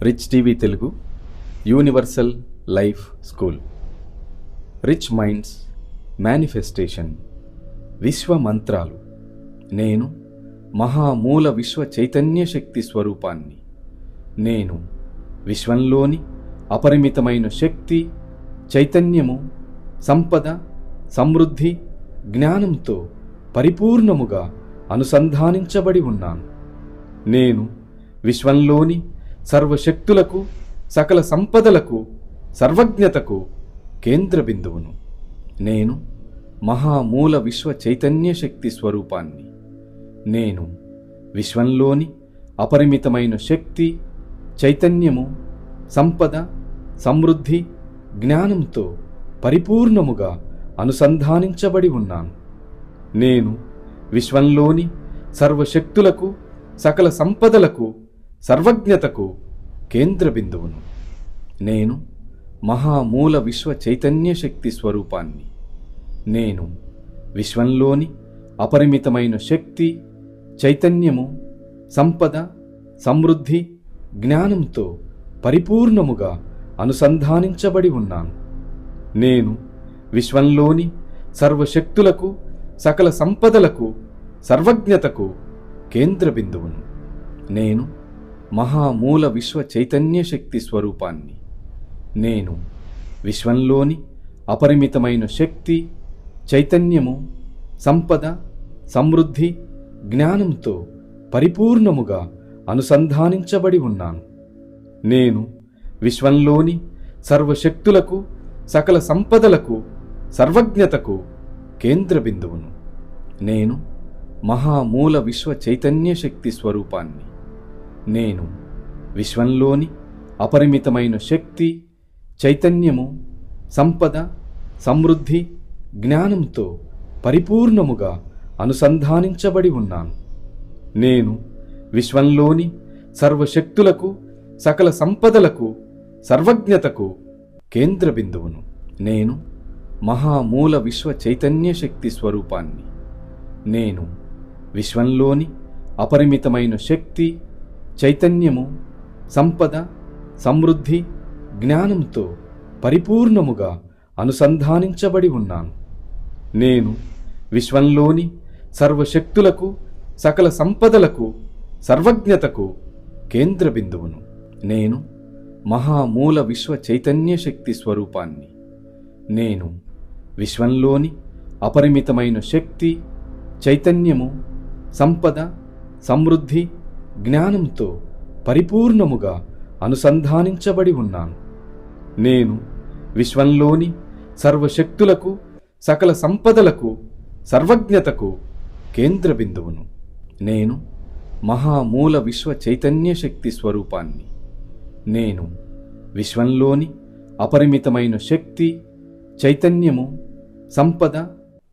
Rich TV Telugu universal life school. Rich minds manifestation. విశ్వ మంత్రాలు. నేను మహామూల విశ్వ చైతన్య శక్తి స్వరూపాన్ని. నేను విశ్వంలోని అపరిమితమైన శక్తి, చైతన్యము, సంపద, సమృద్ధి, జ్ఞానంతో పరిపూర్ణముగా అనుసంధానించబడి ఉన్నాను. నేను విశ్వంలోని సర్వశక్తులకు, సకల సంపదలకు, సర్వజ్ఞతకు కేంద్ర బిందువును. నేను మహామూల విశ్వ చైతన్య శక్తి స్వరూపాన్ని. నేను విశ్వంలోని అపరిమితమైన శక్తి, చైతన్యము, సంపద, సమృద్ధి, జ్ఞానంతో పరిపూర్ణముగా అనుసంధానించబడి ఉన్నాను. నేను విశ్వంలోని సర్వశక్తులకు, సకల సంపదలకు, సర్వజ్ఞతకు కేంద్ర బిందువును. నేను మహామూల విశ్వ చైతన్య శక్తి స్వరూపాన్ని. నేను విశ్వంలోని అపరిమితమైన శక్తి, చైతన్యము, సంపద, సమృద్ధి, జ్ఞానంతో పరిపూర్ణముగా అనుసంధానించబడి ఉన్నాను. నేను విశ్వంలోని సర్వశక్తులకు, సకల సంపదలకు, సర్వజ్ఞతకు కేంద్ర బిందువును. నేను మహామూల విశ్వ చైతన్య శక్తి స్వరూపాన్ని. నేను విశ్వంలోని అపరిమితమైన శక్తి, చైతన్యము, సంపద, సమృద్ధి, జ్ఞానంతో పరిపూర్ణముగా అనుసంధానించబడి ఉన్నాను. నేను విశ్వంలోని సర్వశక్తులకు, సకల సంపదలకు, సర్వజ్ఞతకు కేంద్ర బిందువును. నేను మహామూల విశ్వ చైతన్య శక్తి స్వరూపాన్ని. నేను విశ్వంలోని అపరిమితమైన శక్తి, చైతన్యము, సంపద, సమృద్ధి, జ్ఞానంతో పరిపూర్ణముగా అనుసంధానించబడి ఉన్నాను. నేను విశ్వంలోని సర్వశక్తులకు, సకల సంపదలకు, సర్వజ్ఞతకు కేంద్ర బిందువును. నేను మహామూల విశ్వ చైతన్య శక్తి స్వరూపాన్ని. నేను విశ్వంలోని అపరిమితమైన శక్తి, చైతన్యము, సంపద, సమృద్ధి, జ్ఞానంతో పరిపూర్ణముగా అనుసంధానించబడి ఉన్నాను. నేను విశ్వంలోని సర్వశక్తులకు, సకల సంపదలకు, సర్వజ్ఞతకు కేంద్ర బిందువును. నేను మహామూల విశ్వ చైతన్య శక్తి స్వరూపాన్ని. నేను విశ్వంలోని అపరిమితమైన శక్తి, చైతన్యము, సంపద, సమృద్ధి, జ్ఞానంతో పరిపూర్ణముగా అనుసంధానించబడి ఉన్నాను. నేను విశ్వంలోని సర్వశక్తులకు, సకల సంపదలకు, సర్వజ్ఞతకు కేంద్ర బిందువును. నేను మహామూల విశ్వ చైతన్య శక్తి స్వరూపాన్ని. నేను విశ్వంలోని అపరిమితమైన శక్తి, చైతన్యము, సంపద,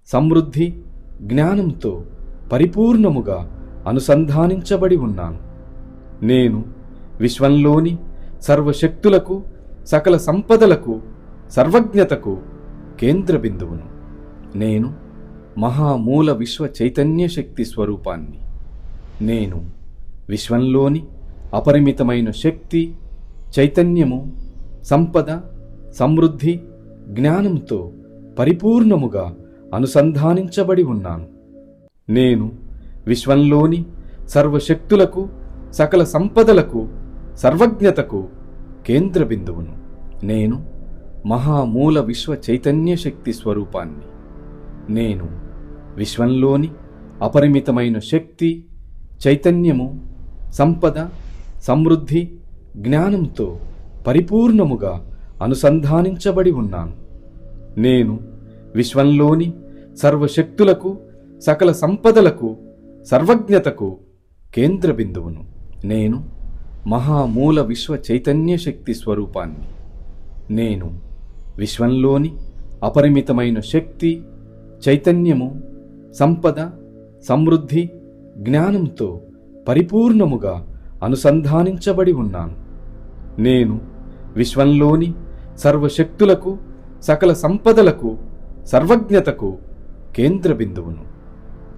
సమృద్ధి, జ్ఞానంతో పరిపూర్ణముగా అనుసంధానించబడి ఉన్నాను. నేను విశ్వంలోని సర్వశక్తులకు, సకల సంపదలకు, సర్వజ్ఞతకు కేంద్ర బిందువును. నేను మహామూల విశ్వ చైతన్య శక్తి స్వరూపాన్ని. నేను విశ్వంలోని అపరిమితమైన శక్తి, చైతన్యము, సంపద, సమృద్ధి, జ్ఞానంతో పరిపూర్ణముగా అనుసంధానించబడి ఉన్నాను. నేను విశ్వంలోని సర్వశక్తులకు, సకల సంపదలకు, సర్వజ్ఞతకు కేంద్ర బిందువును. నేను మహామూల విశ్వ చైతన్య శక్తి స్వరూపాన్ని. నేను విశ్వంలోని అపరిమితమైన శక్తి, చైతన్యము, సంపద, సమృద్ధి, జ్ఞానంతో పరిపూర్ణముగా అనుసంధానించబడి ఉన్నాను. నేను విశ్వంలోని సర్వశక్తులకు, సకల సంపదలకు, సర్వజ్ఞతకు కేంద్ర బిందువును. నేను మహామూల విశ్వ చైతన్య శక్తి స్వరూపాన్ని. నేను విశ్వంలోని అపరిమితమైన శక్తి, చైతన్యము, సంపద, సమృద్ధి, జ్ఞానంతో పరిపూర్ణముగా అనుసంధానించబడి ఉన్నాను. నేను విశ్వంలోని సర్వశక్తులకు, సకల సంపదలకు, సర్వజ్ఞతకు కేంద్ర బిందువును.